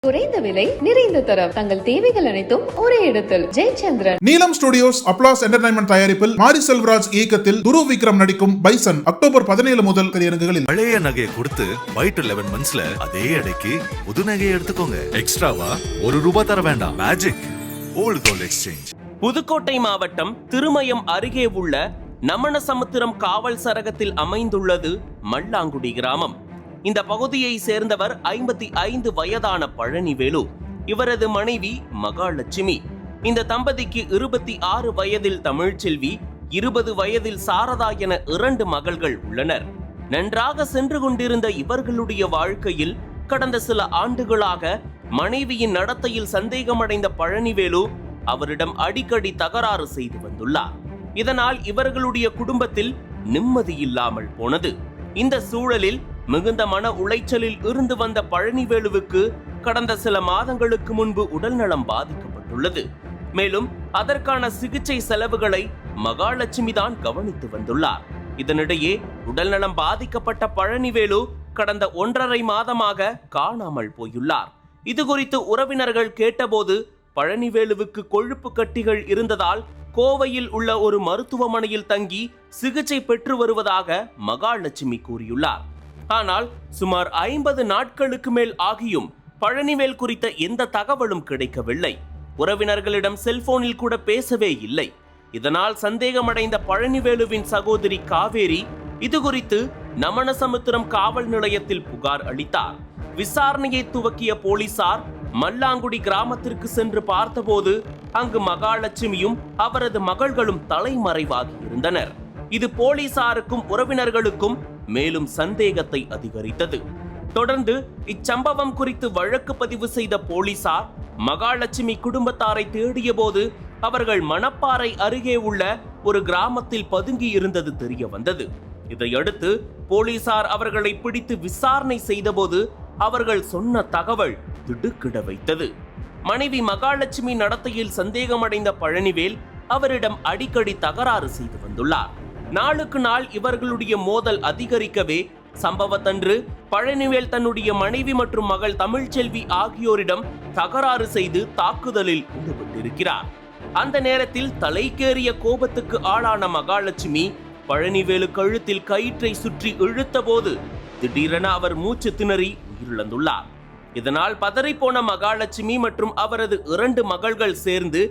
குறைந்த விலை நிறைந்த தரம் தங்கள் தேவைகள் அனைத்தும் ஒரே இடத்தில் ஜெயச்சந்திரன். நீலம் ஸ்டுடியோஸ் அப்ளாஸ் என்டர்டைன்மெண்ட் தயாரிப்பில் மாரி செல்வராஜ் இயக்கத்தில் துருவ் விக்ரம் நடிக்கும் பைசன் அக்டோபர் 17 முதல் திரையரங்குகளில். பழைய நகையை கொடுத்து வைட் 11 மந்த்ஸ்ல அதே எடைக்கு புது நகையை எடுத்துக்கோங்க. எக்ஸ்ட்ராவா ₹1 தர வேண்டாம். Magic old gold exchange. Pudukkottai மாவட்டம் திருமயம் அருகே உள்ள நமனசமுத்திரம் காவல் சரகத்தில் அமைந்துள்ளது மல்லாங்குடி கிராமம். இந்த பகுதியை சேர்ந்தவர் 55 வயதான பழனிவேலு. இவரது மனைவி மகாலட்சுமி. இந்த தம்பதிக்கு 26 வயதில் தமிழ்ச்செல்வி, 20 வயதில் சாரதா என 2 மகள்கள் உள்ளனர். நன்றாக சென்று கொண்டிருந்த இவர்களுடைய வாழ்க்கையில் கடந்த சில ஆண்டுகளாக மனைவியின் நடத்தையில் சந்தேகமடைந்த பழனிவேலு அவரிடம் அடிக்கடி தகராறு செய்து வந்துள்ளார். இதனால் இவர்களுடைய குடும்பத்தில் நிம்மதி இல்லாமல் போனது. இந்த சூழலில் மிகுந்த மன உளைச்சலில் இருந்து வந்த பழனிவேலுவுக்கு கடந்த சில மாதங்களுக்கு முன்பு உடல்நலம் பாதிக்கப்பட்டுள்ளது. மேலும் அதற்கான சிகிச்சை செலவுகளை மகாலட்சுமி தான் கவனித்து வந்துள்ளார். இதனிடையே உடல்நலம் பாதிக்கப்பட்ட பழனிவேலு கடந்த 1.5 மாதமாக காணாமல் போயுள்ளார். இது குறித்து உறவினர்கள் கேட்டபோது பழனிவேலுவுக்கு கொழுப்பு கட்டிகள் இருந்ததால் கோவையில் உள்ள ஒரு மருத்துவமனையில் தங்கி சிகிச்சை பெற்று வருவதாக மகாலட்சுமி கூறியுள்ளார். ஆனால் சுமார் 50 நாட்களுக்கு மேல் ஆகியும் பழனிவேல் குறித்த எந்த தகவலும் கிடைக்கவில்லை. உறவினர்களிடம் செல்போனில் கூட பேசவே இல்லை. இதனால் சந்தேகமடைந்த பழனிவேலுவின் சகோதரி காவேரி இது குறித்து நமனசமுத்திரம் காவல் நிலையத்தில் புகார் அளித்தார். விசாரணையை துவக்கிய போலீசார் மல்லாங்குடி கிராமத்திற்கு சென்று பார்த்தபோது அங்கு மகாலட்சுமியும் அவரது மகள்களும் தலைமறைவாகி இருந்தனர். இது போலீசாருக்கும் உறவினர்களுக்கும் மேலும் சந்தேகத்தை அதிகரித்தது. தொடர்ந்து இச்சம்பவம் குறித்து வழக்கு பதிவு செய்த போலீசார் மகாலட்சுமி குடும்பத்தாரை தேடிய போது அவர்கள் மணப்பாறை அருகே உள்ள ஒரு கிராமத்தில் பதுங்கி இருந்தது தெரிய வந்தது. இதையடுத்து போலீசார் அவர்களை பிடித்து விசாரணை செய்தபோது அவர்கள் சொன்ன தகவல் திடுக்கிட வைத்தது. மனைவி மகாலட்சுமி நடத்தையில் சந்தேகமடைந்த பழனிவேல் அவரிடம் அடிக்கடி தகராறு செய்து வந்துள்ளார். நாளுக்கு நாள் இவர்களுடைய மோதல் அதிகரிக்கவே சம்பவத்தன்று பழனிவேல் தன்னுடைய மனைவி மற்றும் மகள் தமிழ்ச்செல்வி ஆகியோரிடம் தகராறு செய்து தாக்குதலில் ஈடுபட்டிருக்கிறார். அந்த நேரத்தில் தலைக்கேறிய கோபத்துக்கு ஆளான மகாலட்சுமி பழனிவேலு கழுத்தில் கயிற்றை சுற்றி இழுத்த போது திடீரென அவர் மூச்சு திணறி உயிரிழந்துள்ளார். இதனால் பதறிப்போன மகாலட்சுமி மற்றும் அவரது 2 மகள்கள் சேர்ந்து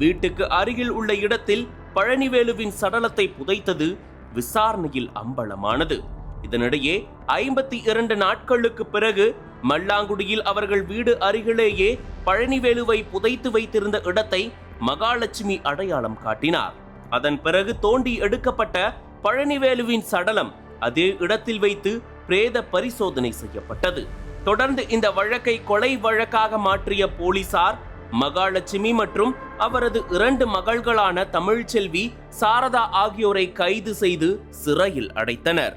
வீட்டுக்கு அருகில் உள்ள இடத்தில் பழனிவேலுவின் சடலத்தை புதைத்தது விசாரணையில் அம்பலமானது. இதனிடையே 52 நாட்களுக்கு பிறகு மல்லாங்குடியில் அவர்கள் வீடு அருகிலேயே பழனிவேலுவை புதைத்து வைத்திருந்த இடத்தை மகாலட்சுமி அடையாளம் காட்டினார். அதன் பிறகு தோண்டி எடுக்கப்பட்ட பழனிவேலுவின் சடலம் அதே இடத்தில் வைத்து பிரேத பரிசோதனை செய்யப்பட்டது. தொடர்ந்து இந்த வழக்கை கொலை வழக்காக மாற்றிய போலீசார் மகாலட்சுமி மற்றும் அவரது 2 மகள்களான தமிழ்ச்செல்வி, சாரதா ஆகியோரை கைது செய்து சிறையில் அடைத்தனர்.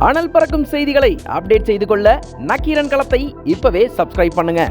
அனல் பறக்கும் செய்திகளை அப்டேட் செய்து கொள்ள நக்கீரன் களத்தை இப்பவே சப்ஸ்கிரைப் பண்ணுங்க.